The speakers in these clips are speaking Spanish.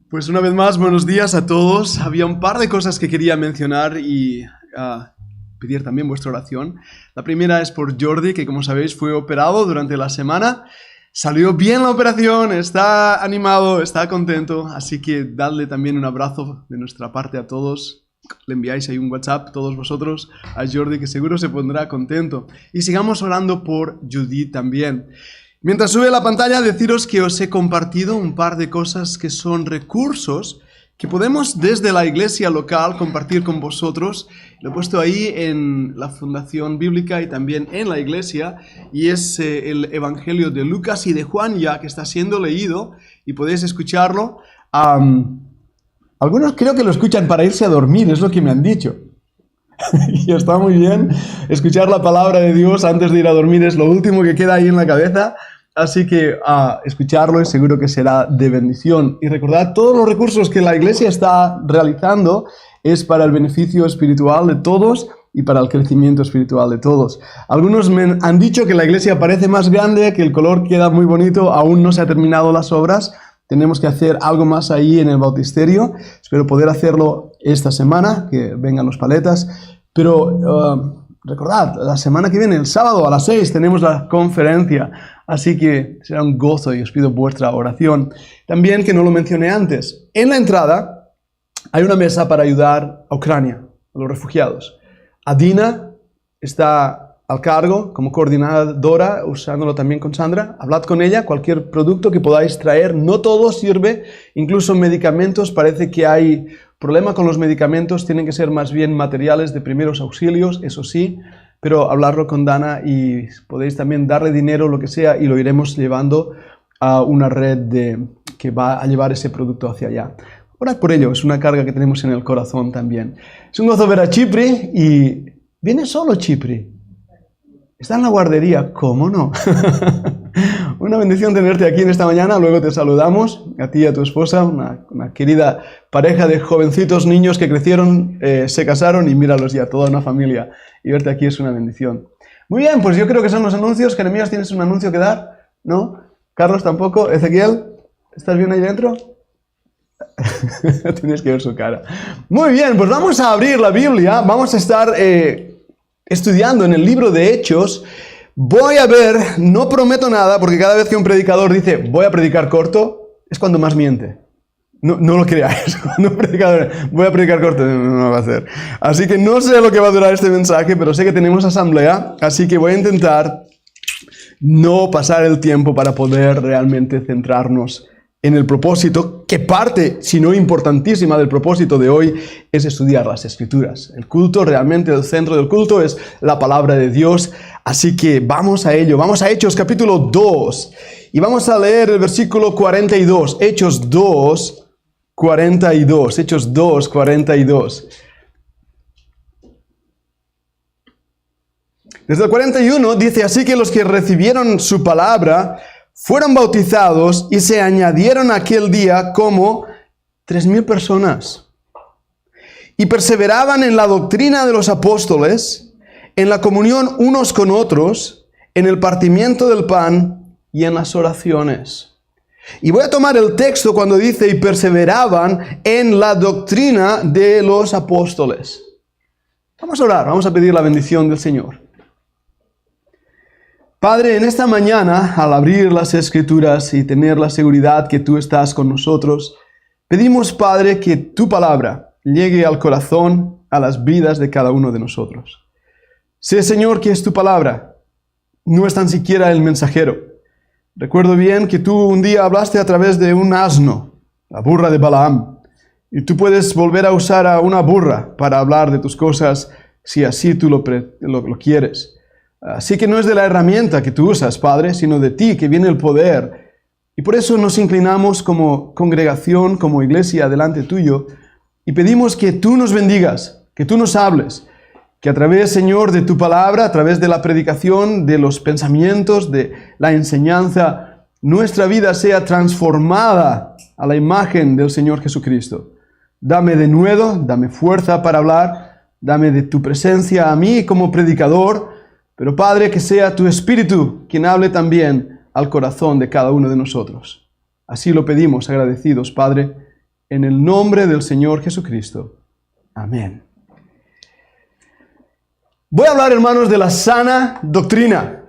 Pues una vez más, buenos días a todos. Había un par de cosas que quería mencionar y pedir también vuestra oración. La primera es por Jordi, que como sabéis fue operado durante la semana. Salió bien la operación, está animado, está contento, así que dadle también un abrazo de nuestra parte a todos. Le enviáis ahí un WhatsApp, todos vosotros, a Jordi, que seguro se pondrá contento. Y sigamos orando por Judith también. Mientras sube la pantalla, deciros que os he compartido un par de cosas que son recursos que podemos desde la iglesia local compartir con vosotros. Lo he puesto ahí en la Fundación Bíblica y también en la iglesia, y es el Evangelio de Lucas y de Juan ya, que está siendo leído y podéis escucharlo. Algunos creo que lo escuchan para irse a dormir, es lo que me han dicho. Y está muy bien, escuchar la palabra de Dios antes de ir a dormir es lo último que queda ahí en la cabeza. Así que escucharlo y seguro que será de bendición. Y recordad, todos los recursos que la iglesia está realizando es para el beneficio espiritual de todos y para el crecimiento espiritual de todos. Algunos me han dicho que la iglesia parece más grande, que el color queda muy bonito, aún no se han terminado las obras. Tenemos que hacer algo más ahí en el bautisterio. Espero poder hacerlo esta semana, que vengan los paletas. Pero recordad, la semana que viene, el sábado a las 6, tenemos la conferencia. Así que será un gozo y os pido vuestra oración. También, que no lo mencioné antes, en la entrada hay una mesa para ayudar a Ucrania, a los refugiados. Adina está al cargo como coordinadora, usándolo también con Sandra. Hablad con ella, cualquier producto que podáis traer. No todo sirve, incluso medicamentos. Parece que hay problema con los medicamentos, tienen que ser más bien materiales de primeros auxilios, eso sí. Pero hablarlo con Dana y podéis también darle dinero, lo que sea, y lo iremos llevando a una red que va a llevar ese producto hacia allá. Orad por ello, es una carga que tenemos en el corazón también. Es un gozo ver a Chipri y viene solo Chipri. Está en la guardería, ¿cómo no? Una bendición tenerte aquí en esta mañana, luego te saludamos, a ti y a tu esposa, una querida pareja de jovencitos niños que crecieron, se casaron y míralos ya, toda una familia. Y verte aquí es una bendición. Muy bien, pues yo creo que son los anuncios. Jeremías, ¿tienes un anuncio que dar? ¿No? Carlos tampoco. Ezequiel, ¿estás bien ahí dentro? Tienes que ver su cara. Muy bien, pues vamos a abrir la Biblia. Vamos a estar estudiando en el libro de Hechos. Voy a ver, no prometo nada, porque cada vez que un predicador dice voy a predicar corto, es cuando más miente. No lo creáis, cuando un predicador voy a predicar corto, no va a hacer. Así que no sé lo que va a durar este mensaje, pero sé que tenemos asamblea, así que voy a intentar no pasar el tiempo para poder realmente centrarnos en el propósito, que parte, si no importantísima, del propósito de hoy es estudiar las Escrituras. El culto, realmente el centro del culto es la palabra de Dios, así que vamos a ello. Vamos a Hechos capítulo 2 y vamos a leer el versículo 42. Hechos 2, 42. Hechos 2, 42. Desde el 41 dice: así que los que recibieron su palabra fueron bautizados y se añadieron aquel día como 3,000 personas. Y perseveraban en la doctrina de los apóstoles, en la comunión unos con otros, en el partimiento del pan y en las oraciones. Y voy a tomar el texto cuando dice y perseveraban en la doctrina de los apóstoles. Vamos a orar, vamos a pedir la bendición del Señor. Padre, en esta mañana, al abrir las Escrituras y tener la seguridad que tú estás con nosotros, pedimos, Padre, que tu palabra llegue al corazón, a las vidas de cada uno de nosotros. Sé, Señor, que es tu palabra, no es tan siquiera el mensajero. Recuerdo bien que tú un día hablaste a través de un asno, la burra de Balaam, y tú puedes volver a usar a una burra para hablar de tus cosas si así tú lo quieres. Así que no es de la herramienta que tú usas, Padre, sino de ti que viene el poder. Y por eso nos inclinamos como congregación, como iglesia, delante tuyo, y pedimos que tú nos bendigas, que tú nos hables, que a través, Señor, de tu palabra, a través de la predicación, de los pensamientos, de la enseñanza, nuestra vida sea transformada a la imagen del Señor Jesucristo. Dame denuedo, dame fuerza para hablar, dame de tu presencia a mí como predicador, pero Padre, que sea tu Espíritu quien hable también al corazón de cada uno de nosotros. Así lo pedimos agradecidos, Padre, en el nombre del Señor Jesucristo. Amén. Voy a hablar, hermanos, de la sana doctrina.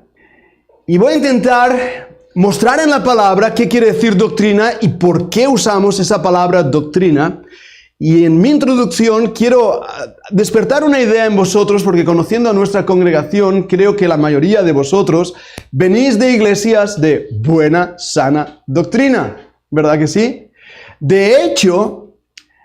Y voy a intentar mostrar en la palabra qué quiere decir doctrina y por qué usamos esa palabra doctrina. Y en mi introducción quiero despertar una idea en vosotros, porque conociendo a nuestra congregación, creo que la mayoría de vosotros venís de iglesias de buena, sana doctrina. ¿Verdad que sí? De hecho,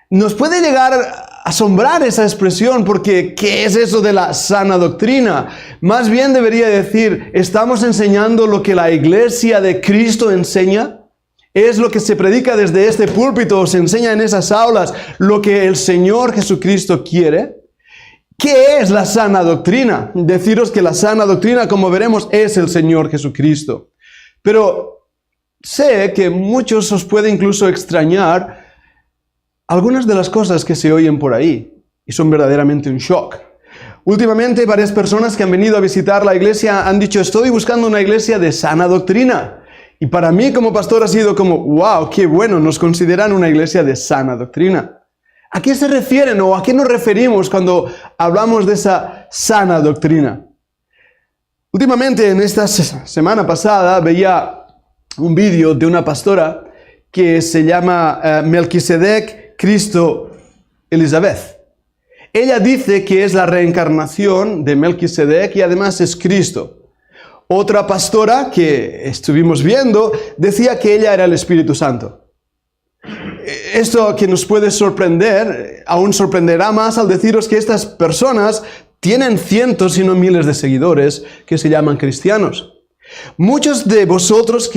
nos puede llegar a asombrar esa expresión, porque ¿qué es eso de la sana doctrina? Más bien debería decir, ¿estamos enseñando lo que la iglesia de Cristo enseña? ¿Es lo que se predica desde este púlpito o se enseña en esas aulas lo que el Señor Jesucristo quiere? ¿Qué es la sana doctrina? Deciros que la sana doctrina, como veremos, es el Señor Jesucristo. Pero sé que muchos os puede incluso extrañar algunas de las cosas que se oyen por ahí y son verdaderamente un shock. Últimamente, varias personas que han venido a visitar la iglesia han dicho, estoy buscando una iglesia de sana doctrina. Y para mí como pastor ha sido como, wow, qué bueno, nos consideran una iglesia de sana doctrina. ¿A qué se refieren o a qué nos referimos cuando hablamos de esa sana doctrina? Últimamente, en esta semana pasada, veía un vídeo de una pastora que se llama Melquisedec Cristo Elizabeth. Ella dice que es la reencarnación de Melquisedec y además es Cristo. Otra pastora que estuvimos viendo decía que ella era el Espíritu Santo. Esto que nos puede sorprender, aún sorprenderá más al deciros que estas personas tienen cientos, si no miles de seguidores que se llaman cristianos. Muchos de vosotros,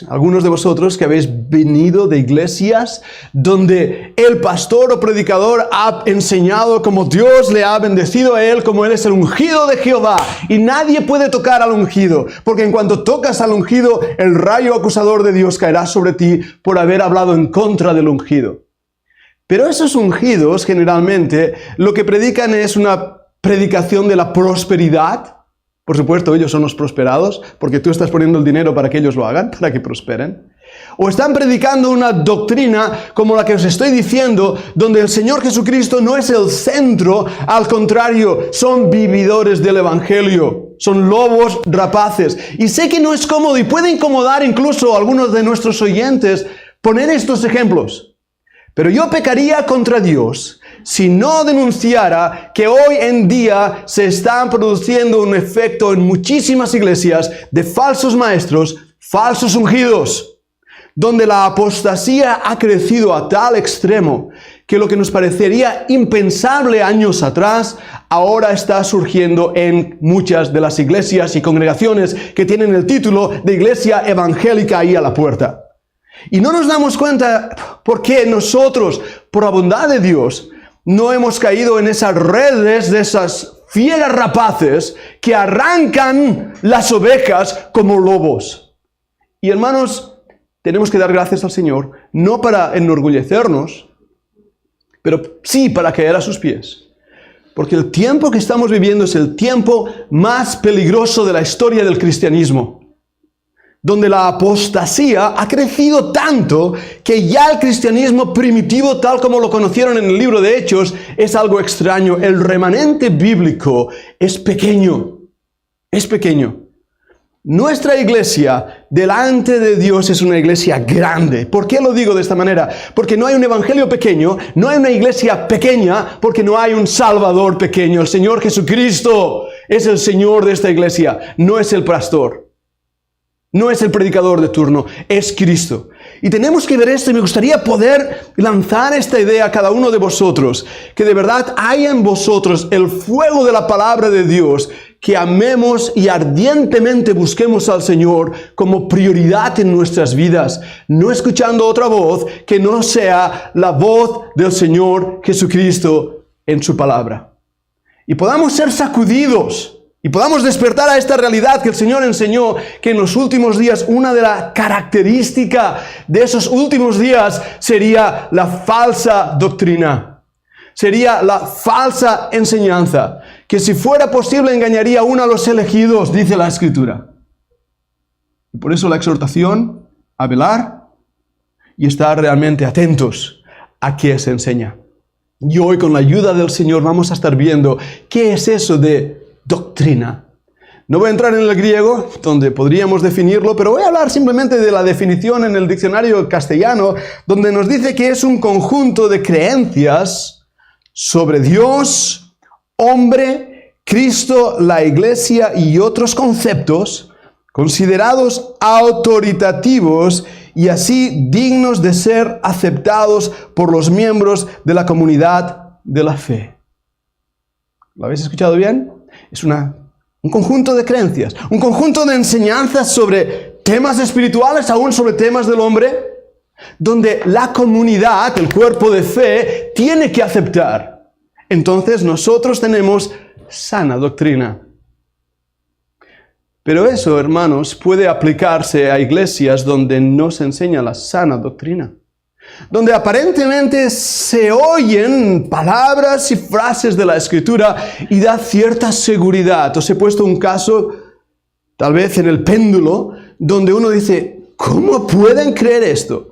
algunos de vosotros que habéis venido de iglesias donde el pastor o predicador ha enseñado como Dios le ha bendecido a él, como él es el ungido de Jehová y nadie puede tocar al ungido, porque en cuanto tocas al ungido, el rayo acusador de Dios caerá sobre ti por haber hablado en contra del ungido. Pero esos ungidos generalmente lo que predican es una predicación de la prosperidad. Por supuesto, ellos son los prosperados, porque tú estás poniendo el dinero para que ellos lo hagan, para que prosperen. O están predicando una doctrina como la que os estoy diciendo, donde el Señor Jesucristo no es el centro, al contrario, son vividores del Evangelio, son lobos rapaces. Y sé que no es cómodo y puede incomodar incluso a algunos de nuestros oyentes poner estos ejemplos. Pero yo pecaría contra Dios si no denunciara que hoy en día se está produciendo un efecto en muchísimas iglesias de falsos maestros, falsos ungidos, donde la apostasía ha crecido a tal extremo que lo que nos parecería impensable años atrás, ahora está surgiendo en muchas de las iglesias y congregaciones que tienen el título de iglesia evangélica ahí a la puerta. Y no nos damos cuenta porque nosotros, por la bondad de Dios, no hemos caído en esas redes de esas fieras rapaces que arrancan las ovejas como lobos. Y hermanos, tenemos que dar gracias al Señor, no para enorgullecernos, pero sí para caer a sus pies. Porque el tiempo que estamos viviendo es el tiempo más peligroso de la historia del cristianismo, donde la apostasía ha crecido tanto que ya el cristianismo primitivo, tal como lo conocieron en el libro de Hechos, es algo extraño. El remanente bíblico es pequeño, es pequeño. Nuestra iglesia delante de Dios es una iglesia grande. ¿Por qué lo digo de esta manera? Porque no hay un evangelio pequeño, no hay una iglesia pequeña, porque no hay un Salvador pequeño. El Señor Jesucristo es el Señor de esta iglesia, no es el pastor. No es el predicador de turno, es Cristo. Y tenemos que ver esto y me gustaría poder lanzar esta idea a cada uno de vosotros, que de verdad haya en vosotros el fuego de la palabra de Dios, que amemos y ardientemente busquemos al Señor como prioridad en nuestras vidas, no escuchando otra voz que no sea la voz del Señor Jesucristo en su palabra. Y podamos ser sacudidos y podamos despertar a esta realidad que el Señor enseñó, que en los últimos días una de las características de esos últimos días sería la falsa doctrina. Sería la falsa enseñanza, que si fuera posible engañaría aún a los elegidos, dice la Escritura. Y por eso la exhortación a velar y estar realmente atentos a qué se enseña. Y hoy, con la ayuda del Señor, vamos a estar viendo qué es eso de doctrina. No voy a entrar en el griego, donde podríamos definirlo, pero voy a hablar simplemente de la definición en el diccionario castellano, donde nos dice que es un conjunto de creencias sobre Dios, hombre, Cristo, la Iglesia y otros conceptos considerados autoritativos y así dignos de ser aceptados por los miembros de la comunidad de la fe. ¿Lo habéis escuchado bien? Es un conjunto de creencias, un conjunto de enseñanzas sobre temas espirituales, aún sobre temas del hombre, donde la comunidad, el cuerpo de fe, tiene que aceptar. Entonces nosotros tenemos sana doctrina. Pero eso, hermanos, puede aplicarse a iglesias donde no se enseña la sana doctrina, donde aparentemente se oyen palabras y frases de la Escritura y da cierta seguridad. Os he puesto un caso, tal vez en el péndulo, donde uno dice, ¿cómo pueden creer esto?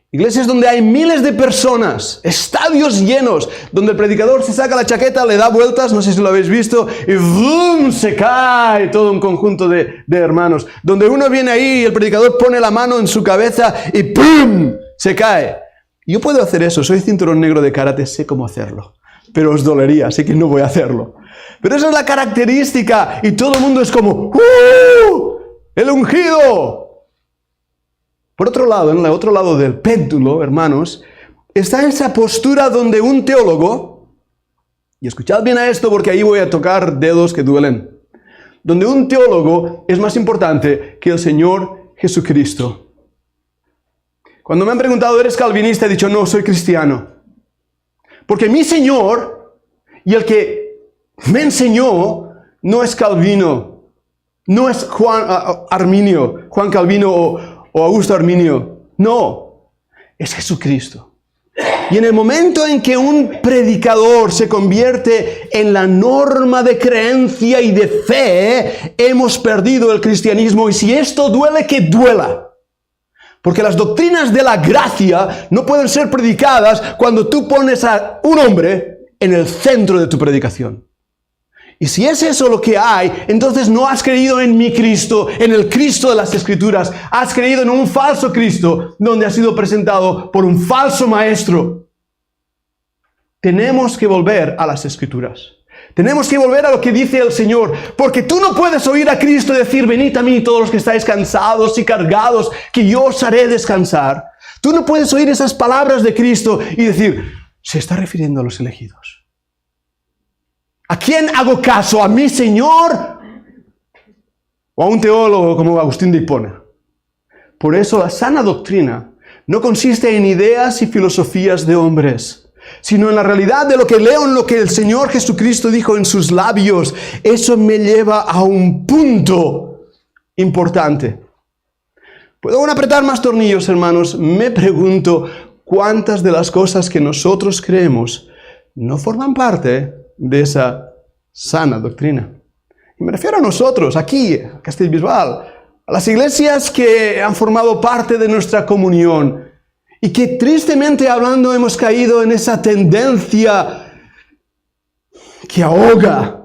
Iglesias donde hay miles de personas, estadios llenos, donde el predicador se saca la chaqueta, le da vueltas, no sé si lo habéis visto, y ¡boom! Se cae todo un conjunto de hermanos. Donde uno viene ahí y el predicador pone la mano en su cabeza y ¡pum! Se cae. Yo puedo hacer eso, soy cinturón negro de karate, sé cómo hacerlo. Pero os dolería, así que no voy a hacerlo. Pero esa es la característica y todo el mundo es como ¡el ungido! Por otro lado, en el otro lado del péndulo, hermanos, está esa postura donde un teólogo, y escuchad bien a esto porque ahí voy a tocar dedos que duelen, donde un teólogo es más importante que el Señor Jesucristo. Cuando me han preguntado, ¿eres calvinista? He dicho, no, soy cristiano. Porque mi Señor y el que me enseñó no es Calvino, no es Juan Calvino o Augusto Arminio. No, es Jesucristo. Y en el momento en que un predicador se convierte en la norma de creencia y de fe, hemos perdido el cristianismo. Y si esto duele, que duela. Porque las doctrinas de la gracia no pueden ser predicadas cuando tú pones a un hombre en el centro de tu predicación. Y si es eso lo que hay, entonces no has creído en mi Cristo, en el Cristo de las Escrituras. Has creído en un falso Cristo, donde ha sido presentado por un falso maestro. Tenemos que volver a las Escrituras. Tenemos que volver a lo que dice el Señor. Porque tú no puedes oír a Cristo decir, venid a mí todos los que estáis cansados y cargados, que yo os haré descansar. Tú no puedes oír esas palabras de Cristo y decir, se está refiriendo a los elegidos. ¿A quién hago caso? ¿A mi Señor? ¿O a un teólogo como Agustín de Hipona? Por eso la sana doctrina no consiste en ideas y filosofías de hombres, sino en la realidad de lo que leo, en lo que el Señor Jesucristo dijo en sus labios. Eso me lleva a un punto importante. ¿Puedo aún apretar más tornillos, hermanos? Me pregunto cuántas de las cosas que nosotros creemos no forman parte de esa sana doctrina. Y me refiero a nosotros, aquí, a Castellbisbal, a las iglesias que han formado parte de nuestra comunión y que tristemente hablando hemos caído en esa tendencia que ahoga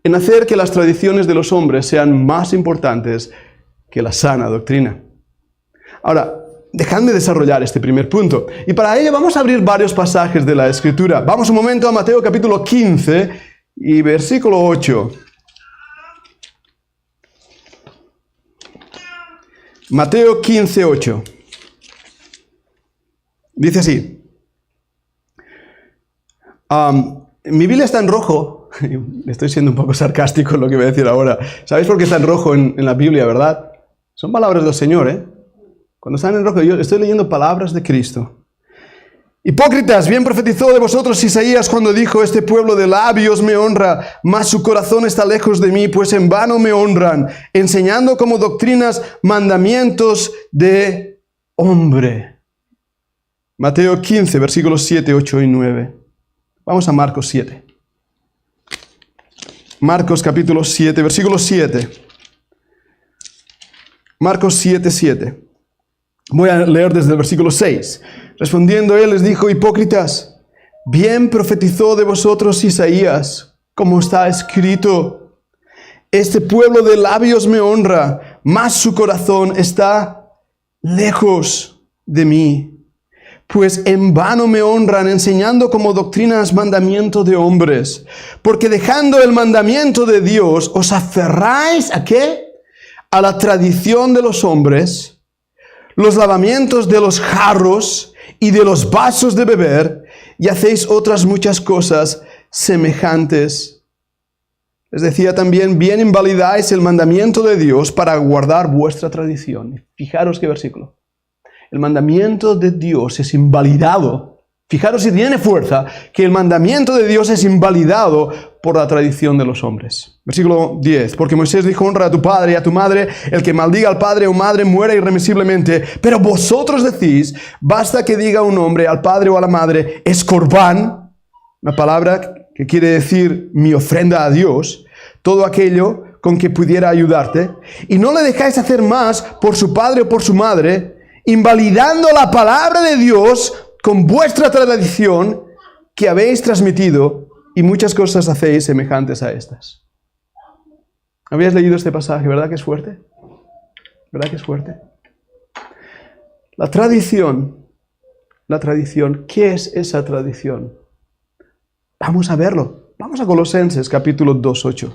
en hacer que las tradiciones de los hombres sean más importantes que la sana doctrina. Ahora, dejadme desarrollar este primer punto. Y para ello vamos a abrir varios pasajes de la Escritura. Vamos un momento a Mateo capítulo 15 y versículo 8. Mateo 15, 8. Dice así. Mi Biblia está en rojo. Estoy siendo un poco sarcástico en lo que voy a decir ahora. ¿Sabéis por qué está en rojo en la Biblia, verdad? Son palabras del Señor, ¿eh? Cuando están en rojo, yo estoy leyendo palabras de Cristo. Hipócritas, bien profetizó de vosotros Isaías cuando dijo, este pueblo de labios me honra, mas su corazón está lejos de mí, pues en vano me honran, enseñando como doctrinas mandamientos de hombre. Mateo 15, versículos 7, 8 y 9. Vamos a Marcos 7. Marcos capítulo 7, versículo 7. Marcos 7:7. Voy a leer desde el versículo 6. Respondiendo él les dijo: hipócritas, bien profetizó de vosotros Isaías, como está escrito: este pueblo de labios me honra, mas su corazón está lejos de mí. Pues en vano me honran, enseñando como doctrinas mandamiento de hombres. Porque dejando el mandamiento de Dios, os aferráis ¿a qué? A la tradición de los hombres, los lavamientos de los jarros y de los vasos de beber, y hacéis otras muchas cosas semejantes. Les decía también: bien invalidáis el mandamiento de Dios para guardar vuestra tradición. Fijaros qué versículo. El mandamiento de Dios es invalidado. Fijaros si tiene fuerza, que el mandamiento de Dios es invalidado por la tradición de los hombres. Versículo 10. Porque Moisés dijo: honra a tu padre y a tu madre. El que maldiga al padre o madre muera irremisiblemente. Pero vosotros decís: basta que diga un hombre al padre o a la madre, es corbán, una palabra que quiere decir mi ofrenda a Dios, todo aquello con que pudiera ayudarte, y no le dejáis hacer más por su padre o por su madre, invalidando la palabra de Dios con vuestra tradición que habéis transmitido, y muchas cosas hacéis semejantes a estas. ¿Habías leído este pasaje? ¿Verdad que es fuerte? ¿Verdad que es fuerte? La tradición, ¿qué es esa tradición? Vamos a verlo. Vamos a Colosenses capítulo 2:8.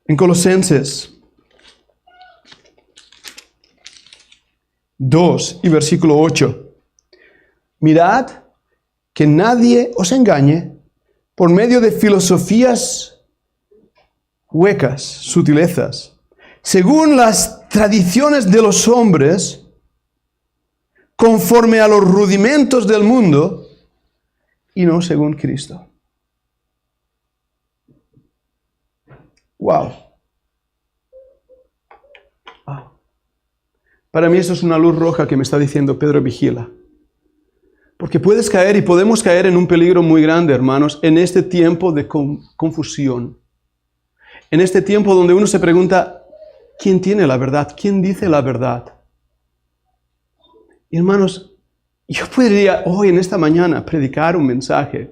En Colosenses 2 y versículo 8. Mirad que nadie os engañe por medio de filosofías huecas, sutilezas, según las tradiciones de los hombres, conforme a los rudimentos del mundo, y no según Cristo. Wow. Para mí eso es una luz roja que me está diciendo: Pedro, vigila. Porque puedes caer y podemos caer en un peligro muy grande, hermanos, en este tiempo de confusión. En este tiempo donde uno se pregunta: ¿quién tiene la verdad? ¿Quién dice la verdad? Y hermanos, yo podría hoy en esta mañana predicar un mensaje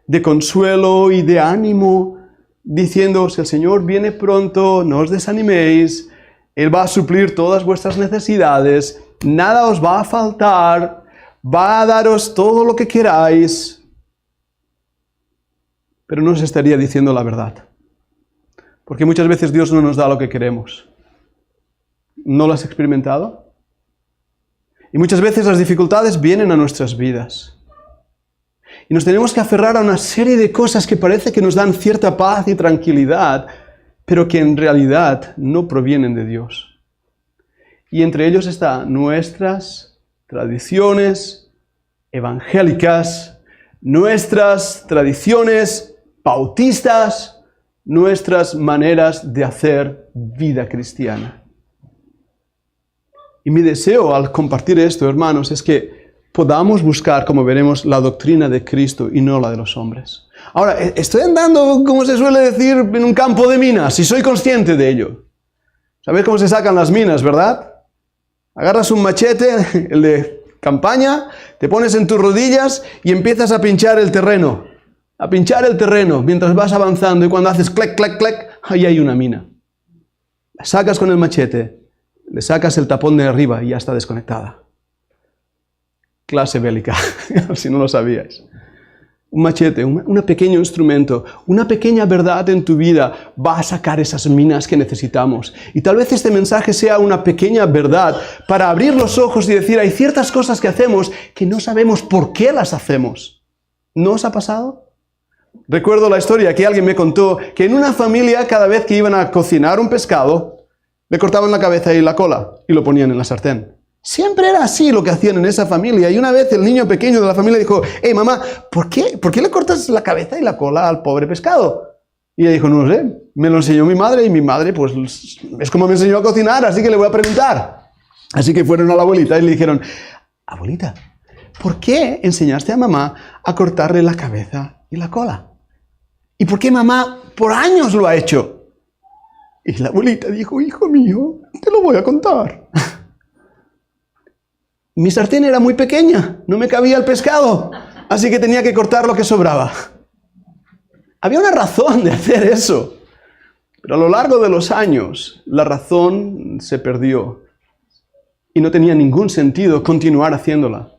de consuelo y de ánimo, diciendo: si el Señor viene pronto, no os desaniméis, Él va a suplir todas vuestras necesidades, nada os va a faltar, va a daros todo lo que queráis. Pero no os estaría diciendo la verdad. Porque muchas veces Dios no nos da lo que queremos. ¿No lo has experimentado? Y muchas veces las dificultades vienen a nuestras vidas. Y nos tenemos que aferrar a una serie de cosas que parece que nos dan cierta paz y tranquilidad, pero que en realidad no provienen de Dios. Y entre ellos están nuestras tradiciones evangélicas, nuestras tradiciones bautistas, nuestras maneras de hacer vida cristiana. Y mi deseo al compartir esto, hermanos, es que podamos buscar, como veremos, la doctrina de Cristo y no la de los hombres. Ahora, estoy andando, como se suele decir, en un campo de minas, y soy consciente de ello. ¿Sabéis cómo se sacan las minas, verdad? Agarras un machete, el de campaña, te pones en tus rodillas y empiezas a pinchar el terreno. A pinchar el terreno mientras vas avanzando, y cuando haces clac, clac, clac, ahí hay una mina. La sacas con el machete, le sacas el tapón de arriba y ya está desconectada. Clase bélica, si no lo sabíais. Un machete, un pequeño instrumento, una pequeña verdad en tu vida va a sacar esas minas que necesitamos. Y tal vez este mensaje sea una pequeña verdad para abrir los ojos y decir: hay ciertas cosas que hacemos que no sabemos por qué las hacemos. ¿No os ha pasado? Recuerdo la historia que alguien me contó, que en una familia, cada vez que iban a cocinar un pescado, le cortaban la cabeza y la cola y lo ponían en la sartén. Siempre era así lo que hacían en esa familia. Y una vez el niño pequeño de la familia dijo: hey mamá, ¿por qué le cortas la cabeza y la cola al pobre pescado? Y ella dijo: no lo sé, me lo enseñó mi madre, y mi madre pues es como me enseñó a cocinar, así que le voy a preguntar. Así que fueron a la abuelita y le dijeron: abuelita, ¿por qué enseñaste a mamá a cortarle la cabeza y la cola? ¿Y por qué mamá por años lo ha hecho. Y la abuelita dijo, hijo mío, te lo voy a contar. Mi sartén era muy pequeña, no me cabía el pescado, así que tenía que cortar lo que sobraba. Había una razón de hacer eso, pero a lo largo de los años la razón se perdió y no tenía ningún sentido continuar haciéndola.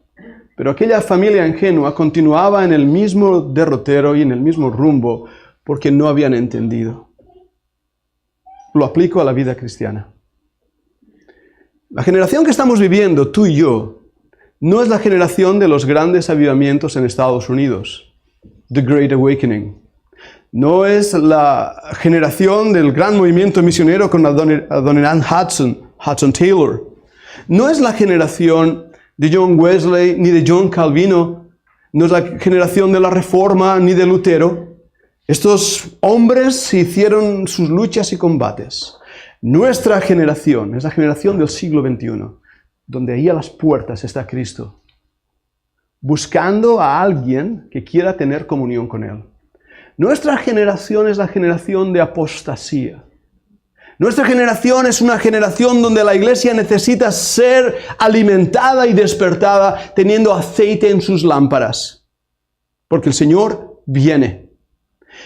Pero aquella familia ingenua continuaba en el mismo derrotero y en el mismo rumbo porque no habían entendido. Lo aplico a la vida cristiana. La generación que estamos viviendo, tú y yo, no es la generación de los grandes avivamientos en Estados Unidos, The Great Awakening. No es la generación del gran movimiento misionero con Adoniram Hudson Taylor. No es la generación de John Wesley ni de John Calvino. No es la generación de la Reforma ni de Lutero. Estos hombres hicieron sus luchas y combates. Nuestra generación es la generación del siglo XXI, donde ahí a las puertas está Cristo, buscando a alguien que quiera tener comunión con Él. Nuestra generación es la generación de apostasía. Nuestra generación es una generación donde la iglesia necesita ser alimentada y despertada teniendo aceite en sus lámparas, porque el Señor viene.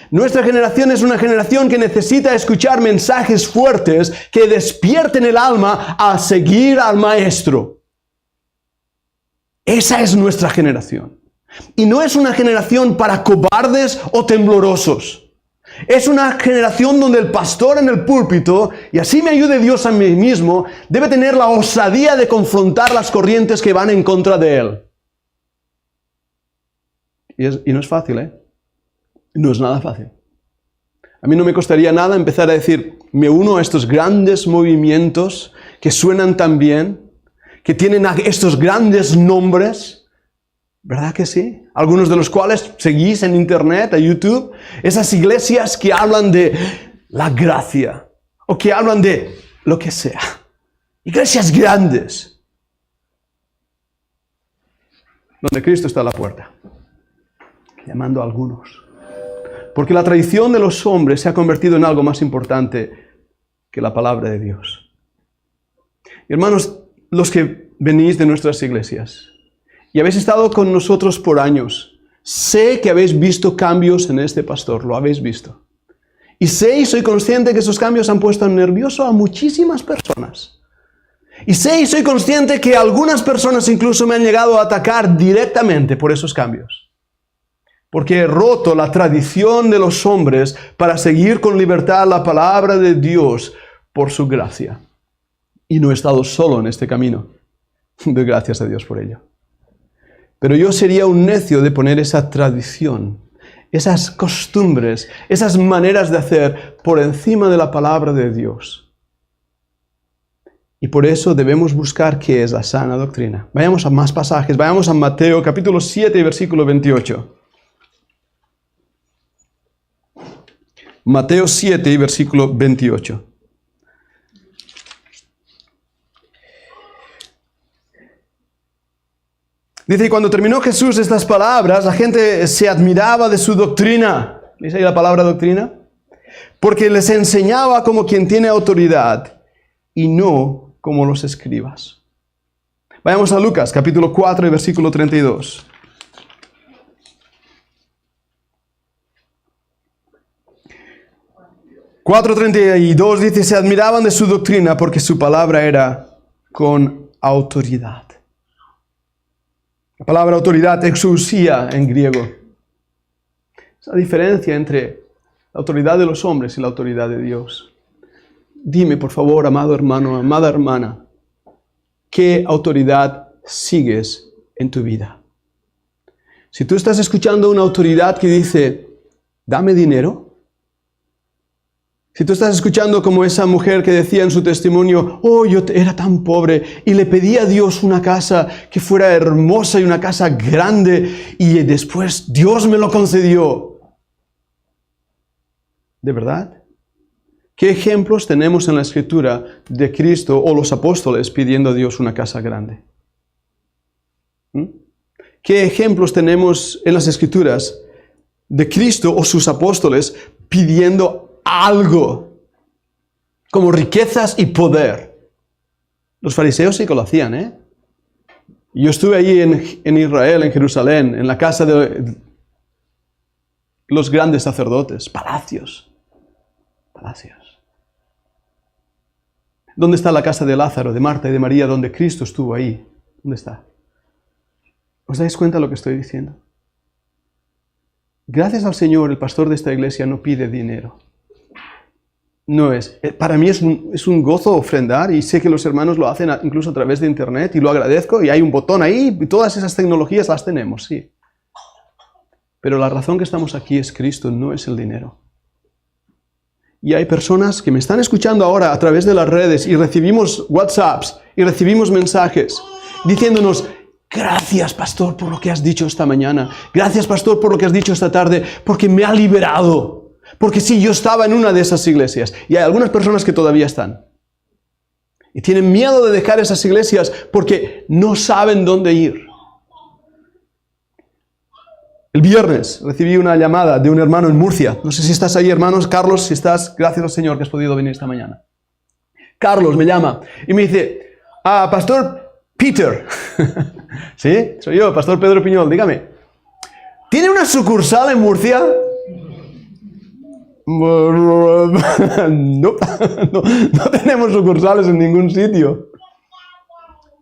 Nuestra generación es una generación que necesita escuchar mensajes fuertes que despierten el alma a seguir al Maestro. Esa es nuestra generación. Y no es una generación para cobardes o temblorosos. Es una generación donde el pastor en el púlpito, y así me ayude Dios a mí mismo, debe tener la osadía de confrontar las corrientes que van en contra de él. Y no es fácil, ¿eh? No es nada fácil. A mí no me costaría nada empezar a decir, me uno a estos grandes movimientos que suenan tan bien, que tienen estos grandes nombres. ¿Verdad que sí? Algunos de los cuales seguís en internet, en YouTube. Esas iglesias que hablan de la gracia. O que hablan de lo que sea. Iglesias grandes. Donde Cristo está a la puerta. Llamando a algunos. Porque la tradición de los hombres se ha convertido en algo más importante que la palabra de Dios. Y hermanos, los que venís de nuestras iglesias y habéis estado con nosotros por años, sé que habéis visto cambios en este pastor, lo habéis visto. Y sé y soy consciente que esos cambios han puesto nervioso a muchísimas personas. Y sé y soy consciente que algunas personas incluso me han llegado a atacar directamente por esos cambios. Porque he roto la tradición de los hombres para seguir con libertad la palabra de Dios por su gracia. Y no he estado solo en este camino. Doy gracias a Dios por ello. Pero yo sería un necio de poner esa tradición, esas costumbres, esas maneras de hacer por encima de la palabra de Dios. Y por eso debemos buscar qué es la sana doctrina. Vayamos a más pasajes, vayamos a Mateo capítulo 7, versículo 28. Mateo 7, versículo 28. Dice, y cuando terminó Jesús estas palabras, la gente se admiraba de su doctrina. ¿Dice ahí la palabra doctrina? Porque les enseñaba como quien tiene autoridad y no como los escribas. Vayamos a Lucas, capítulo 4, versículo 32. (4:32) dice, se admiraban de su doctrina porque su palabra era con autoridad. La palabra autoridad, exousia en griego. Es la diferencia entre la autoridad de los hombres y la autoridad de Dios. Dime, por favor, amado hermano, amada hermana, ¿qué autoridad sigues en tu vida? Si tú estás escuchando una autoridad que dice, dame dinero. Si tú estás escuchando como esa mujer que decía en su testimonio, oh, yo era tan pobre y le pedí a Dios una casa que fuera hermosa y una casa grande y después Dios me lo concedió. ¿De verdad? ¿Qué ejemplos tenemos en la Escritura de Cristo o los apóstoles pidiendo a Dios una casa grande? ¿Qué ejemplos tenemos en las Escrituras de Cristo o sus apóstoles pidiendo algo, como riquezas y poder. Los fariseos sí que lo hacían, ¿eh? Yo estuve allí en Israel, en Jerusalén, en la casa de los grandes sacerdotes, palacios. ¿Dónde está la casa de Lázaro, de Marta y de María, donde Cristo estuvo ahí? ¿Dónde está? ¿Os dais cuenta de lo que estoy diciendo? Gracias al Señor, el pastor de esta iglesia no pide dinero. No es. Para mí es un gozo ofrendar, y sé que los hermanos lo hacen incluso a través de internet, y lo agradezco, y hay un botón ahí, y todas esas tecnologías las tenemos, sí. Pero la razón que estamos aquí es Cristo, no es el dinero. Y hay personas que me están escuchando ahora a través de las redes, y recibimos WhatsApps, y recibimos mensajes, diciéndonos: gracias, pastor, por lo que has dicho esta mañana. Gracias, pastor, por lo que has dicho esta tarde, porque me ha liberado. Porque sí, yo estaba en una de esas iglesias, y hay algunas personas que todavía están. Y tienen miedo de dejar esas iglesias porque no saben dónde ir. El viernes recibí una llamada de un hermano en Murcia. No sé si estás ahí, hermanos. Carlos, si estás, gracias al Señor que has podido venir esta mañana. Carlos me llama y me dice: Pastor Peter. ¿Sí? Soy yo, Pastor Pedro Piñol, dígame. ¿Tiene una sucursal en Murcia? No tenemos sucursales en ningún sitio.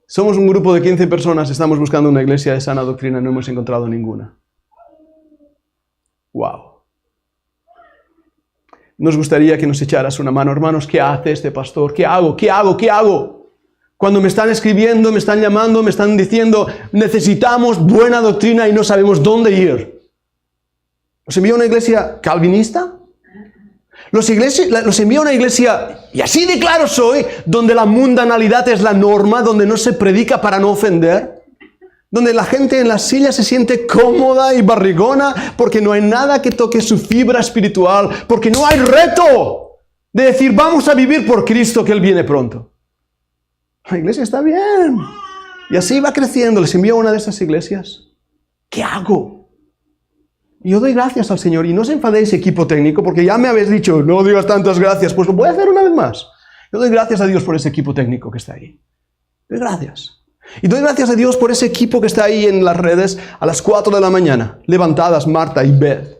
Somos un grupo de 15 personas, estamos buscando una iglesia de sana doctrina y no hemos encontrado ninguna. Wow. Nos gustaría que nos echaras una mano, hermanos. ¿Qué hace este pastor? ¿Qué hago? ¿Qué hago? ¿Qué hago? Cuando me están escribiendo, me están llamando, me están diciendo: necesitamos buena doctrina y no sabemos dónde ir. ¿Os envía una iglesia calvinista? Los envía a una iglesia, y así de claro soy, donde la mundanalidad es la norma, donde no se predica para no ofender, donde la gente en la silla se siente cómoda y barrigona porque no hay nada que toque su fibra espiritual, porque no hay reto de decir: vamos a vivir por Cristo, que Él viene pronto. La iglesia está bien, y así va creciendo. Les envío a una de esas iglesias. ¿Qué hago? Y yo doy gracias al Señor, y no os enfadéis, equipo técnico, porque ya me habéis dicho: no digas tantas gracias. Pues lo voy a hacer una vez más. Yo doy gracias a Dios por ese equipo técnico que está ahí. Doy gracias. Y doy gracias a Dios por ese equipo que está ahí en las redes a las 4 de la mañana, levantadas, Marta y Beth.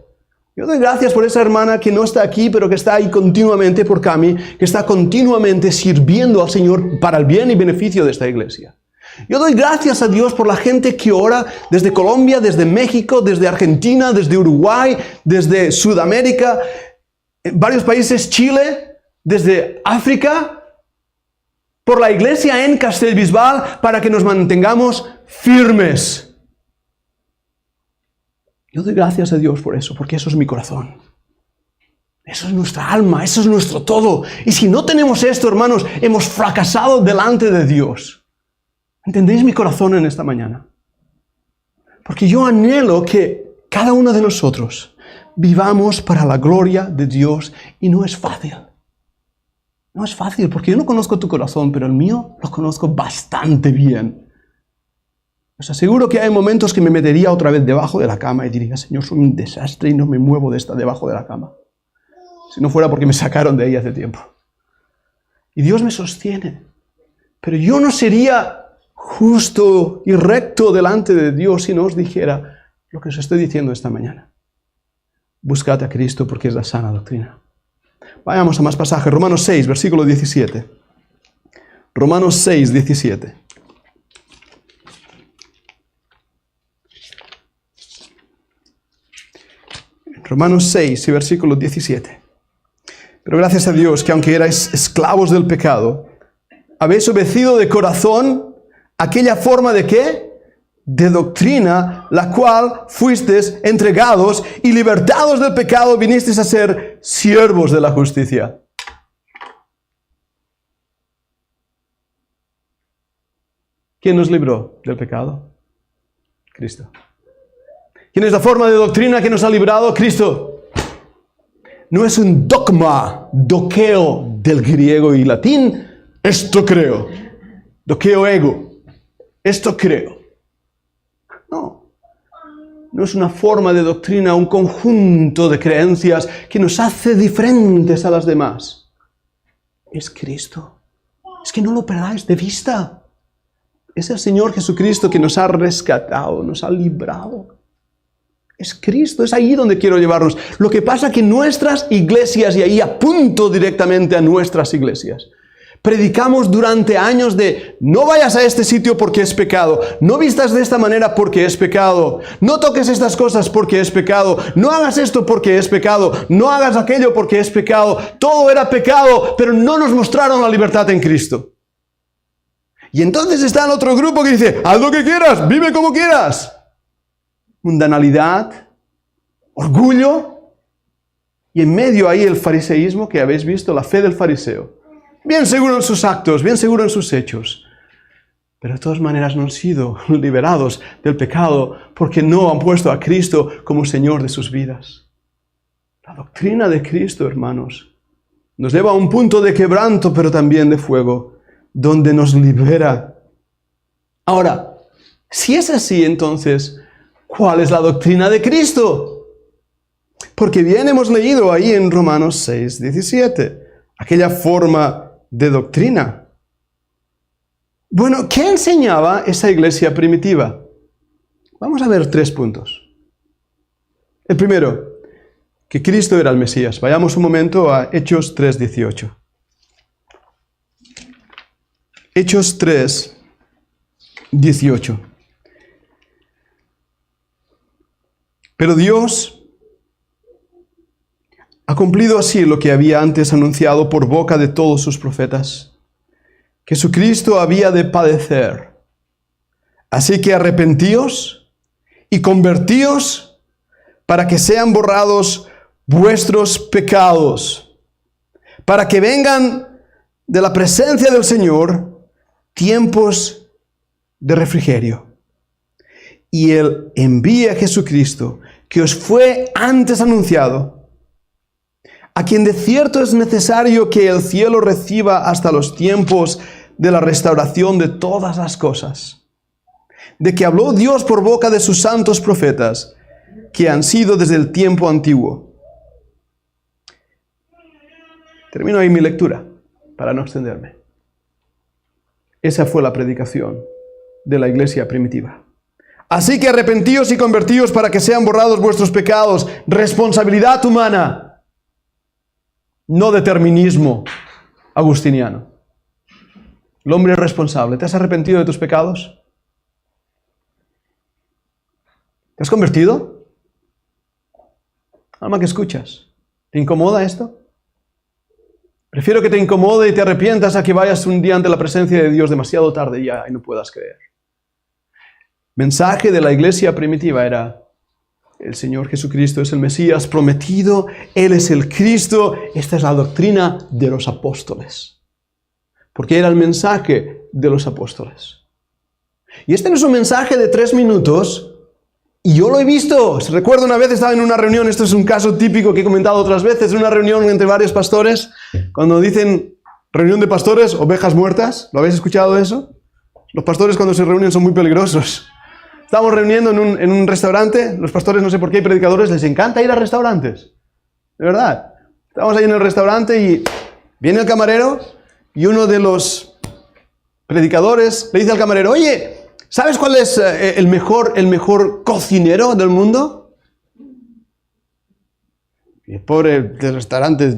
Yo doy gracias por esa hermana que no está aquí, pero que está ahí continuamente, por Cami, que está continuamente sirviendo al Señor para el bien y beneficio de esta iglesia. Yo doy gracias a Dios por la gente que ora desde Colombia, desde México, desde Argentina, desde Uruguay, desde Sudamérica, en varios países, Chile, desde África, por la iglesia en Castellbisbal, para que nos mantengamos firmes. Yo doy gracias a Dios por eso, porque eso es mi corazón. Eso es nuestra alma, eso es nuestro todo. Y si no tenemos esto, hermanos, hemos fracasado delante de Dios. ¿Entendéis mi corazón en esta mañana? Porque yo anhelo que cada uno de nosotros vivamos para la gloria de Dios, y no es fácil. No es fácil, porque yo no conozco tu corazón, pero el mío lo conozco bastante bien. Os aseguro que hay momentos que me metería otra vez debajo de la cama y diría: Señor, soy un desastre y no me muevo de esta debajo de la cama. Si no fuera porque me sacaron de ahí hace tiempo. Y Dios me sostiene. Pero yo no sería justo y recto delante de Dios si no os dijera lo que os estoy diciendo esta mañana. Buscad a Cristo, porque es la sana doctrina. Vayamos a más pasajes. Romanos 6, versículo 17. Romanos 6, 17. Romanos 6 y versículo 17. Pero gracias a Dios que aunque erais esclavos del pecado, habéis obedecido de corazón aquella forma de ¿qué? De doctrina, la cual fuisteis entregados, y libertados del pecado vinisteis a ser siervos de la justicia. ¿Quién nos libró del pecado? Cristo. ¿Quién es la forma de doctrina que nos ha librado? Cristo. No es un dogma, doqueo del griego y latín, esto creo. Doqueo ego, esto creo. No. no es una forma de doctrina, un conjunto de creencias que nos hace diferentes a las demás. Es Cristo. Es que no lo perdáis de vista. Es el Señor Jesucristo que nos ha rescatado, nos ha librado. Es Cristo, es ahí donde quiero llevarnos. Lo que pasa es que nuestras iglesias, y ahí apunto directamente a nuestras iglesias, predicamos durante años de no vayas a este sitio porque es pecado, no vistas de esta manera porque es pecado, no toques estas cosas porque es pecado, no hagas esto porque es pecado, no hagas aquello porque es pecado. Todo era pecado, pero no nos mostraron la libertad en Cristo. Y entonces está el otro grupo que dice, haz lo que quieras, vive como quieras. Mundanalidad, orgullo, y en medio ahí el fariseísmo que habéis visto, la fe del fariseo. Bien seguro en sus actos, bien seguro en sus hechos, pero de todas maneras no han sido liberados del pecado porque no han puesto a Cristo como Señor de sus vidas. La doctrina de Cristo, hermanos, nos lleva a un punto de quebranto, pero también de fuego, donde nos libera. Ahora, si es así, entonces, ¿cuál es la doctrina de Cristo? Porque bien hemos leído ahí en Romanos 6, 17, aquella forma de doctrina. Bueno, ¿qué enseñaba esa iglesia primitiva? Vamos a ver 3 puntos. El primero, que Cristo era el Mesías. Vayamos un momento a Hechos 3, 18. Hechos 3, 18. Pero Dios ha cumplido así lo que había antes anunciado por boca de todos sus profetas, que Jesucristo había de padecer. Así que arrepentíos y convertíos para que sean borrados vuestros pecados, para que vengan de la presencia del Señor tiempos de refrigerio. Y Él envíe a Jesucristo, que os fue antes anunciado, a quien de cierto es necesario que el cielo reciba hasta los tiempos de la restauración de todas las cosas, de que habló Dios por boca de sus santos profetas, que han sido desde el tiempo antiguo. Termino ahí mi lectura, para no extenderme. Esa fue la predicación de la iglesia primitiva. Así que arrepentíos y convertíos para que sean borrados vuestros pecados. Responsabilidad humana. No determinismo agustiniano. El hombre es responsable. ¿Te has arrepentido de tus pecados? ¿Te has convertido? Alma que escuchas, ¿te incomoda esto? Prefiero que te incomode y te arrepientas a que vayas un día ante la presencia de Dios demasiado tarde ya y no puedas creer. Mensaje de la iglesia primitiva era: el Señor Jesucristo es el Mesías prometido, Él es el Cristo. Esta es la doctrina de los apóstoles. Porque era el mensaje de los apóstoles. Y este no es un mensaje de 3 minutos, y yo lo he visto. Recuerdo una vez estaba en una reunión, esto es un caso típico que he comentado otras veces, una reunión entre varios pastores, cuando dicen reunión de pastores, ovejas muertas. ¿Lo habéis escuchado eso? Los pastores cuando se reúnen son muy peligrosos. Estamos reuniendo en un restaurante. Los pastores, no sé por qué, hay predicadores, les encanta ir a restaurantes. De verdad. Estamos ahí en el restaurante y viene el camarero y uno de los predicadores le dice al camarero: oye, ¿sabes cuál es el mejor cocinero del mundo? Y el pobre del restaurante,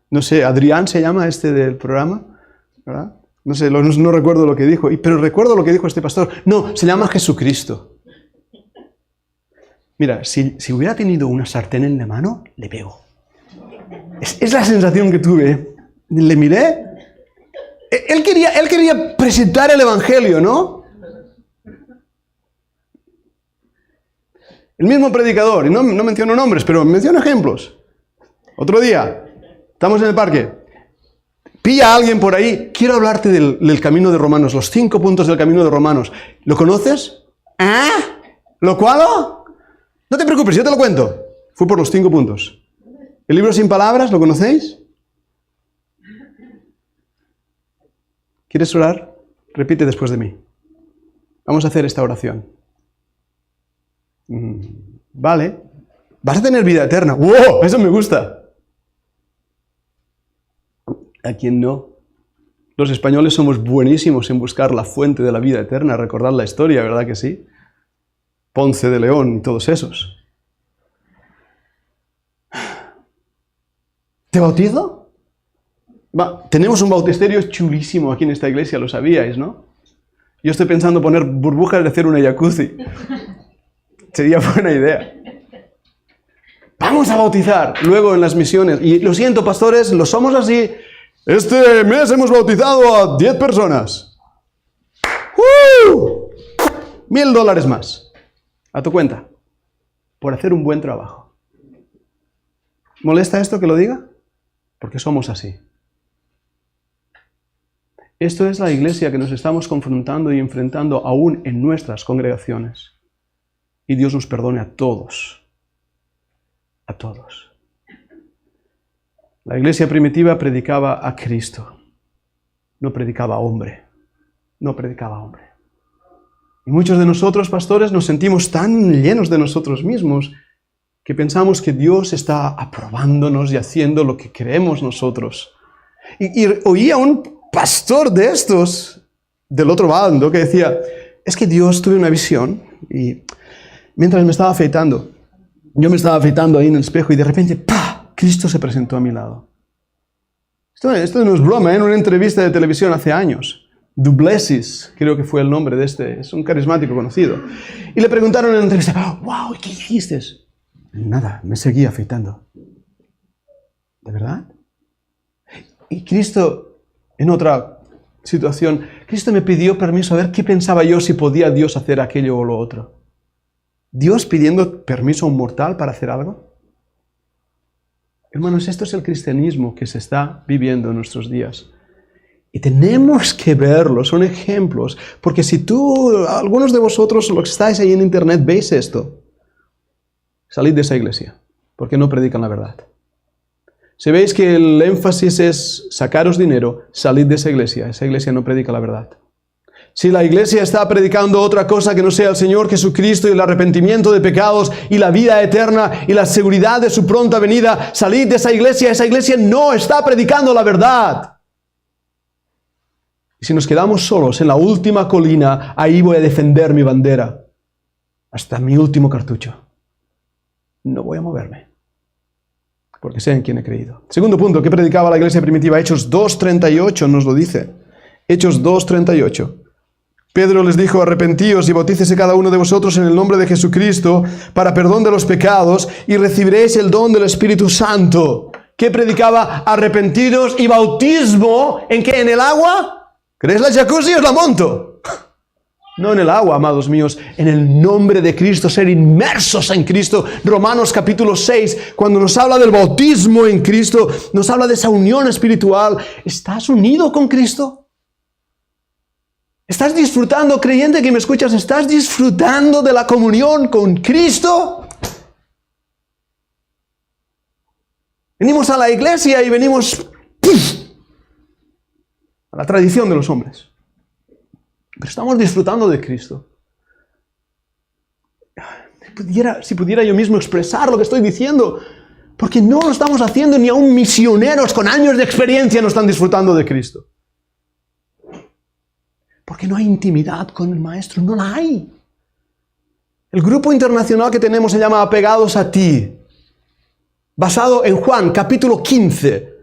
no sé, Adrián se llama este del programa, ¿verdad? No sé, no recuerdo lo que dijo, pero recuerdo lo que dijo este pastor. No, se llama Jesucristo. Mira, si hubiera tenido una sartén en la mano, le pego. Es la sensación que tuve. Le miré. Él quería presentar el Evangelio, ¿no? El mismo predicador, y no menciono nombres, pero menciono ejemplos. Otro día, estamos en el parque. Pilla a alguien por ahí, quiero hablarte del camino de Romanos, los 5 puntos del camino de Romanos. ¿Lo conoces? ¿Ah? ¿Lo cualo? No te preocupes, yo te lo cuento. Fui por los 5 puntos. El libro sin palabras, ¿lo conocéis? ¿Quieres orar? Repite después de mí. Vamos a hacer esta oración. Vale. Vas a tener vida eterna. ¡Wow! Eso me gusta. ¿A quién no? Los españoles somos buenísimos en buscar la fuente de la vida eterna, recordar la historia, ¿verdad que sí? Ponce de León y todos esos. ¿Te bautizo? Tenemos un bautisterio chulísimo aquí en esta iglesia, lo sabíais, ¿no? Yo estoy pensando poner burbujas de hacer una jacuzzi. Sería buena idea. Vamos a bautizar luego en las misiones. Y lo siento, pastores, lo somos así. Este mes hemos bautizado a 10 personas. $1,000 más. A tu cuenta. Por hacer un buen trabajo. ¿Molesta esto que lo diga? Porque somos así. Esto es la iglesia que nos estamos confrontando y enfrentando aún en nuestras congregaciones. Y Dios nos perdone a todos. A todos. La iglesia primitiva predicaba a Cristo. No predicaba a hombre. No predicaba a hombre. Y muchos de nosotros, pastores, nos sentimos tan llenos de nosotros mismos que pensamos que Dios está aprobándonos y haciendo lo que queremos nosotros. Y oía un pastor de estos, del otro bando, que decía, es que Dios tuve una visión y mientras me estaba afeitando, yo me estaba afeitando ahí en el espejo y de repente, ¡pah!, Cristo se presentó a mi lado. Esto no es broma, en una entrevista de televisión hace años. Duplessis, creo que fue el nombre de este, es un carismático conocido. Y le preguntaron en la entrevista, ¡wow! ¿Qué hiciste? Nada, me seguía afeitando. ¿De verdad? Y Cristo, en otra situación, Cristo me pidió permiso a ver qué pensaba yo si podía Dios hacer aquello o lo otro. ¿Dios pidiendo permiso a un mortal para hacer algo? Hermanos, esto es el cristianismo que se está viviendo en nuestros días. Y tenemos que verlo, son ejemplos. Porque si algunos de vosotros, los que estáis ahí en internet, veis esto, salid de esa iglesia, porque no predican la verdad. Si veis que el énfasis es sacaros dinero, salid de esa iglesia no predica la verdad. Si la iglesia está predicando otra cosa que no sea el Señor Jesucristo y el arrepentimiento de pecados y la vida eterna y la seguridad de su pronta venida, salid de esa iglesia no está predicando la verdad. Y si nos quedamos solos en la última colina, ahí voy a defender mi bandera hasta mi último cartucho. No voy a moverme, porque sé en quién he creído. Segundo punto, ¿qué predicaba la iglesia primitiva? Hechos 2:38 nos lo dice. Hechos 2:38. Pedro les dijo, arrepentíos y bautícese cada uno de vosotros en el nombre de Jesucristo para perdón de los pecados y recibiréis el don del Espíritu Santo. ¿Qué predicaba? Arrepentidos y bautismo. ¿En qué? ¿En el agua? ¿Queréis la jacuzzi? Os la monto. No en el agua, amados míos, en el nombre de Cristo, ser inmersos en Cristo. Romanos capítulo 6, cuando nos habla del bautismo en Cristo, nos habla de esa unión espiritual. ¿Estás unido con Cristo? ¿Estás disfrutando, creyente que me escuchas, estás disfrutando de la comunión con Cristo? Venimos a la iglesia y venimos a la tradición de los hombres. Pero estamos disfrutando de Cristo. Si pudiera yo mismo expresar lo que estoy diciendo, porque no lo estamos haciendo, ni aún misioneros con años de experiencia no están disfrutando de Cristo. Porque no hay intimidad con el Maestro, no la hay. El grupo internacional que tenemos se llama Apegados a Ti, basado en Juan, capítulo 15,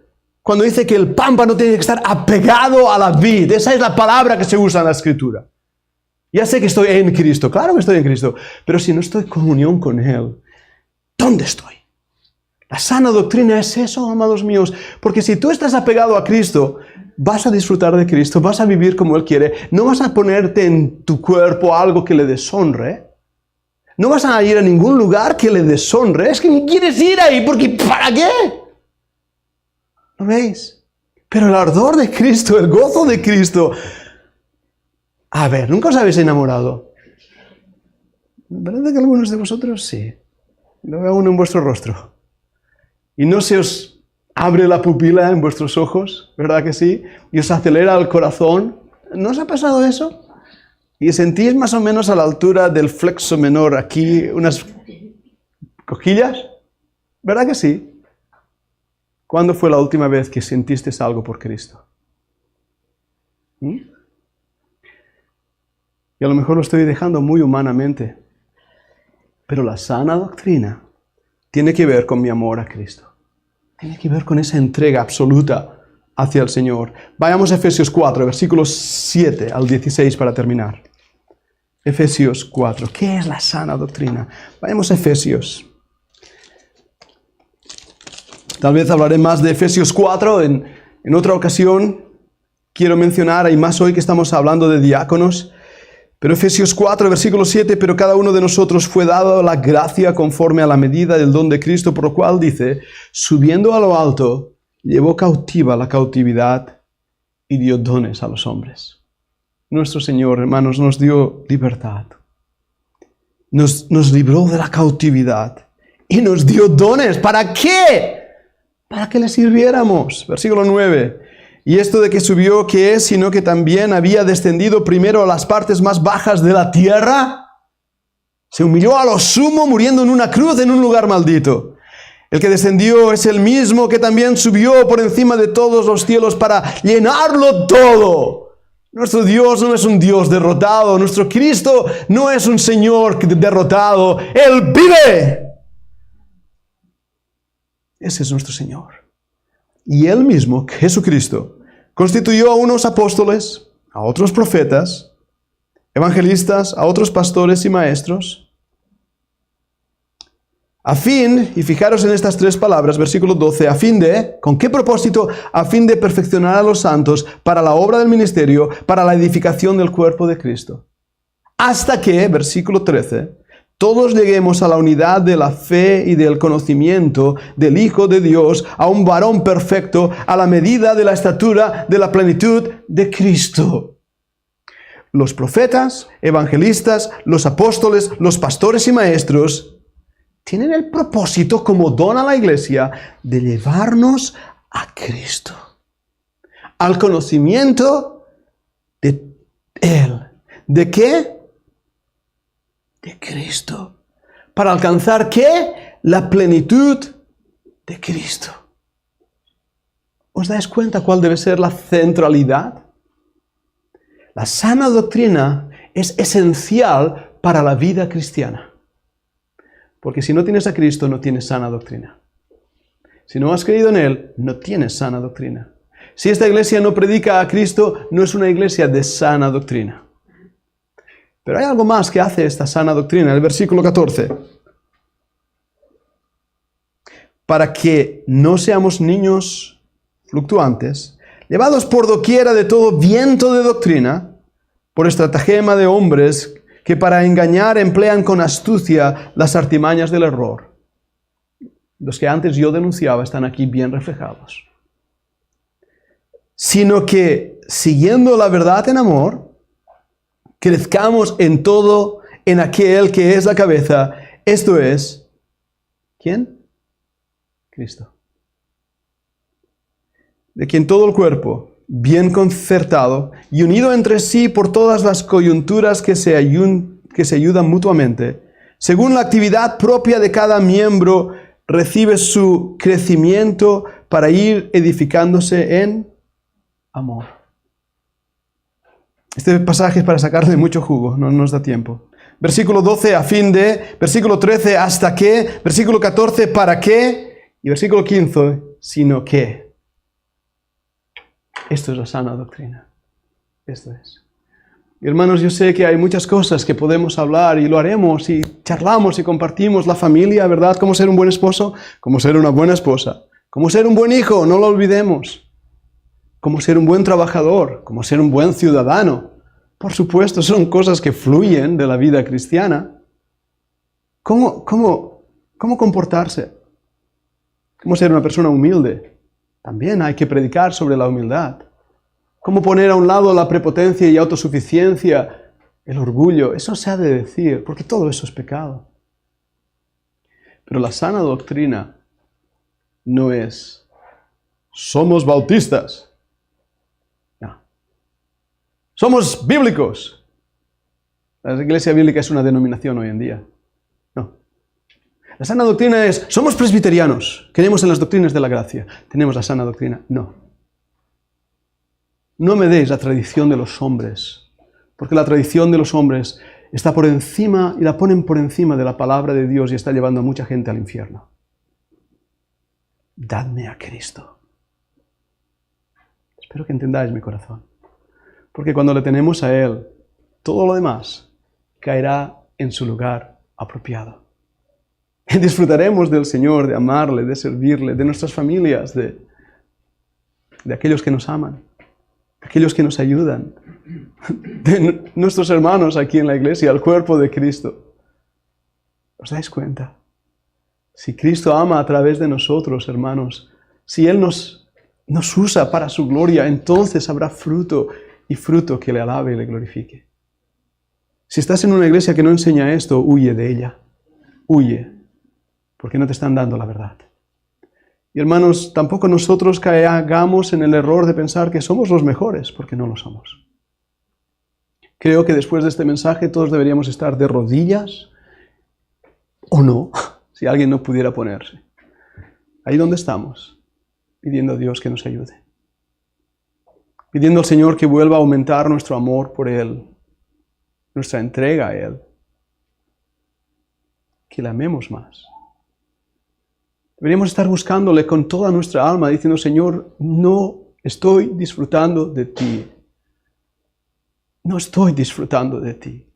cuando dice que el pámpano tiene que estar apegado a la vid. Esa es la palabra que se usa en la Escritura. Ya sé que estoy en Cristo, claro que estoy en Cristo, pero si no estoy en comunión con Él, ¿dónde estoy? La sana doctrina es eso, amados míos, porque si tú estás apegado a Cristo, vas a disfrutar de Cristo, vas a vivir como Él quiere, no vas a ponerte en tu cuerpo algo que le deshonre, no vas a ir a ningún lugar que le deshonre, es que ni quieres ir ahí, porque ¿para qué? ¿Lo veis? Pero el ardor de Cristo, el gozo de Cristo, a ver, ¿nunca os habéis enamorado? ¿Verdad que algunos de vosotros sí? Lo veo uno en vuestro rostro. Y no se os abre la pupila en vuestros ojos, ¿verdad que sí? Y os acelera el corazón. ¿No os ha pasado eso? y sentís más o menos a la altura del flexo menor aquí unas cosquillas. ¿Verdad que sí? ¿Cuándo fue la última vez que sentiste algo por Cristo? ¿Mm? Y a lo mejor lo estoy dejando muy humanamente, pero la sana doctrina tiene que ver con mi amor a Cristo. Tiene que ver con esa entrega absoluta hacia el Señor. Vayamos a Efesios 4, versículos 7 al 16 para terminar. Efesios 4. ¿Qué es la sana doctrina? Vayamos a Efesios. Tal vez hablaré más de Efesios 4 en otra ocasión. Quiero mencionar, hay más hoy que estamos hablando de diáconos. Pero Efesios 4, versículo 7, pero cada uno de nosotros fue dado la gracia conforme a la medida del don de Cristo, por lo cual dice, subiendo a lo alto, llevó cautiva la cautividad y dio dones a los hombres. Nuestro Señor, hermanos, nos dio libertad. Nos libró de la cautividad y nos dio dones. ¿Para qué? Para que le sirviéramos. Versículo 9. Y esto de que subió, ¿qué es? Sino que también había descendido primero a las partes más bajas de la tierra. Se humilló a lo sumo, muriendo en una cruz en un lugar maldito. El que descendió es el mismo que también subió por encima de todos los cielos para llenarlo todo. Nuestro Dios no es un Dios derrotado. Nuestro Cristo no es un Señor derrotado. Él vive. Ese es nuestro Señor. Y Él mismo, Jesucristo, constituyó a unos apóstoles, a otros profetas, evangelistas, a otros pastores y maestros, a fin, y fijaros en estas tres palabras, versículo 12, a fin de, ¿con qué propósito? A fin de perfeccionar a los santos para la obra del ministerio, para la edificación del cuerpo de Cristo. Hasta que, versículo 13, todos lleguemos a la unidad de la fe y del conocimiento del Hijo de Dios, a un varón perfecto, a la medida de la estatura de la plenitud de Cristo. Los profetas, evangelistas, los apóstoles, los pastores y maestros tienen el propósito como don a la iglesia de llevarnos a Cristo, al conocimiento de Él. ¿De qué? De Cristo. ¿Para alcanzar qué? La plenitud de Cristo. ¿Os dais cuenta cuál debe ser la centralidad? La sana doctrina es esencial para la vida cristiana. Porque si no tienes a Cristo, no tienes sana doctrina. Si no has creído en Él, no tienes sana doctrina. Si esta iglesia no predica a Cristo, no es una iglesia de sana doctrina. Pero hay algo más que hace esta sana doctrina. El versículo 14. Para que no seamos niños fluctuantes, llevados por doquiera de todo viento de doctrina, por estratagema de hombres que para engañar emplean con astucia las artimañas del error. Los que antes yo denunciaba están aquí bien reflejados. Sino que, siguiendo la verdad en amor, crezcamos en todo en aquel que es la cabeza, esto es, ¿quién? Cristo. De quien todo el cuerpo, bien concertado y unido entre sí por todas las coyunturas que se ayudan mutuamente, según la actividad propia de cada miembro, recibe su crecimiento para ir edificándose en amor. Este pasaje es para sacarle mucho jugo, no nos da tiempo. Versículo 12, a fin de. Versículo 13, hasta que. Versículo 14, para qué. Y versículo 15, sino que. Esto es la sana doctrina. Esto es. Y hermanos, yo sé que hay muchas cosas que podemos hablar y lo haremos y charlamos y compartimos la familia, ¿verdad? Cómo ser un buen esposo, cómo ser una buena esposa, cómo ser un buen hijo, no lo olvidemos. Cómo ser un buen trabajador, cómo ser un buen ciudadano. Por supuesto, son cosas que fluyen de la vida cristiana. ¿Cómo comportarse? ¿Cómo ser una persona humilde? También hay que predicar sobre la humildad. ¿Cómo poner a un lado la prepotencia y autosuficiencia, el orgullo? Eso se ha de decir, porque todo eso es pecado. Pero la sana doctrina no es, somos bautistas. No. Somos bíblicos. La iglesia bíblica es una denominación hoy en día. No. La sana doctrina es, somos presbiterianos, creemos en las doctrinas de la gracia. ¿Tenemos la sana doctrina? No. No me deis la tradición de los hombres, porque la tradición de los hombres está por encima y la ponen por encima de la palabra de Dios y está llevando a mucha gente al infierno. Dadme a Cristo. Espero que entendáis mi corazón. Porque cuando le tenemos a Él, todo lo demás caerá en su lugar apropiado. Y disfrutaremos del Señor, de amarle, de servirle, de nuestras familias, de aquellos que nos aman, de aquellos que nos ayudan, de nuestros hermanos aquí en la iglesia, el cuerpo de Cristo. ¿Os dais cuenta? Si Cristo ama a través de nosotros, hermanos, si Él nos usa para su gloria, entonces habrá fruto y fruto que le alabe y le glorifique. Si estás en una iglesia que no enseña esto, huye de ella. Huye, porque no te están dando la verdad. Y hermanos, tampoco nosotros caigamos en el error de pensar que somos los mejores, porque no lo somos. Creo que después de este mensaje todos deberíamos estar de rodillas, o no, si alguien no pudiera ponerse. Ahí donde estamos, pidiendo a Dios que nos ayude. Pidiendo al Señor que vuelva a aumentar nuestro amor por Él, nuestra entrega a Él. Que le amemos más. Deberíamos estar buscándole con toda nuestra alma, diciendo, Señor, no estoy disfrutando de ti. No estoy disfrutando de ti.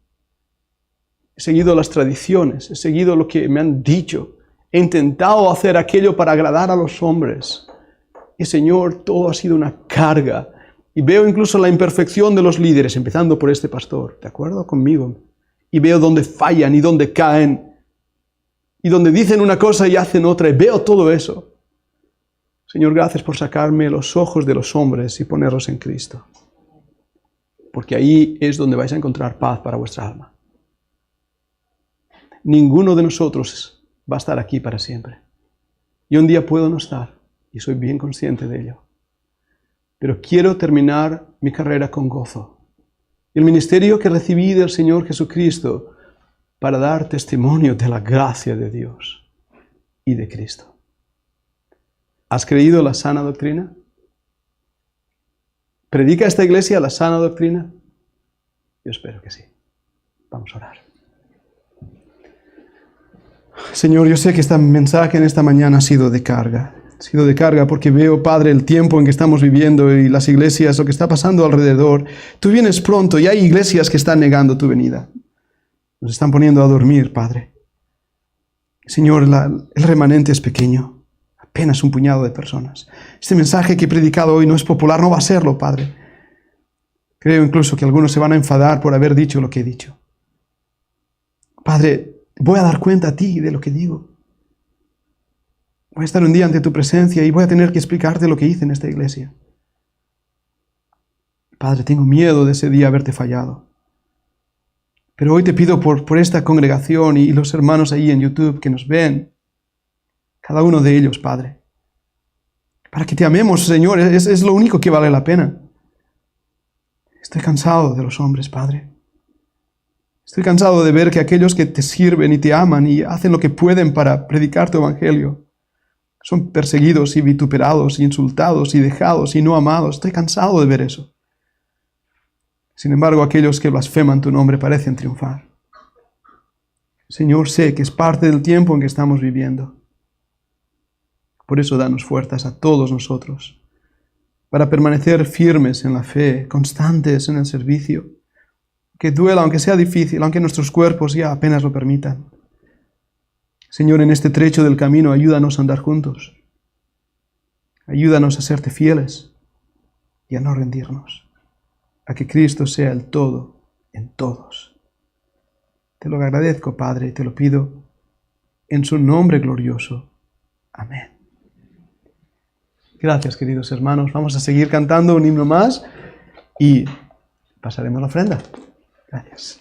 He seguido las tradiciones, he seguido lo que me han dicho. He intentado hacer aquello para agradar a los hombres. Y Señor, todo ha sido una carga. Y veo incluso la imperfección de los líderes, empezando por este pastor. ¿De acuerdo conmigo? Y veo dónde fallan y dónde caen. Y donde dicen una cosa y hacen otra. Y veo todo eso. Señor, gracias por sacarme los ojos de los hombres y ponerlos en Cristo. Porque ahí es donde vais a encontrar paz para vuestra alma. Ninguno de nosotros va a estar aquí para siempre. Y un día puedo no estar, y soy bien consciente de ello. Pero quiero terminar mi carrera con gozo. El ministerio que recibí del Señor Jesucristo para dar testimonio de la gracia de Dios y de Cristo. ¿Has creído la sana doctrina? ¿Predica esta iglesia la sana doctrina? Yo espero que sí. Vamos a orar. Señor, yo sé que este mensaje en esta mañana ha sido de carga. Ha sido de carga porque veo, Padre, el tiempo en que estamos viviendo y las iglesias, lo que está pasando alrededor. Tú vienes pronto y hay iglesias que están negando tu venida. Nos están poniendo a dormir, Padre. Señor, el remanente es pequeño. Apenas un puñado de personas. Este mensaje que he predicado hoy no es popular, no va a serlo, Padre. Creo incluso que algunos se van a enfadar por haber dicho lo que he dicho. Padre, voy a dar cuenta a ti de lo que digo. Voy a estar un día ante tu presencia y voy a tener que explicarte lo que hice en esta iglesia. Padre, tengo miedo de ese día haberte fallado. Pero hoy te pido por esta congregación y los hermanos ahí en YouTube que nos ven, cada uno de ellos, Padre, para que te amemos, Señor, es lo único que vale la pena. Estoy cansado de los hombres, Padre. Estoy cansado de ver que aquellos que te sirven y te aman y hacen lo que pueden para predicar tu evangelio son perseguidos y vituperados y insultados y dejados y no amados. Estoy cansado de ver eso. Sin embargo, aquellos que blasfeman tu nombre parecen triunfar. Señor, sé que es parte del tiempo en que estamos viviendo. Por eso danos fuerzas a todos nosotros para permanecer firmes en la fe, constantes en el servicio. Que duela, aunque sea difícil, aunque nuestros cuerpos ya apenas lo permitan. Señor, en este trecho del camino, ayúdanos a andar juntos. Ayúdanos a serte fieles y a no rendirnos. A que Cristo sea el todo en todos. Te lo agradezco, Padre, y te lo pido en su nombre glorioso. Amén. Gracias, queridos hermanos. Vamos a seguir cantando un himno más y pasaremos la ofrenda. Gracias.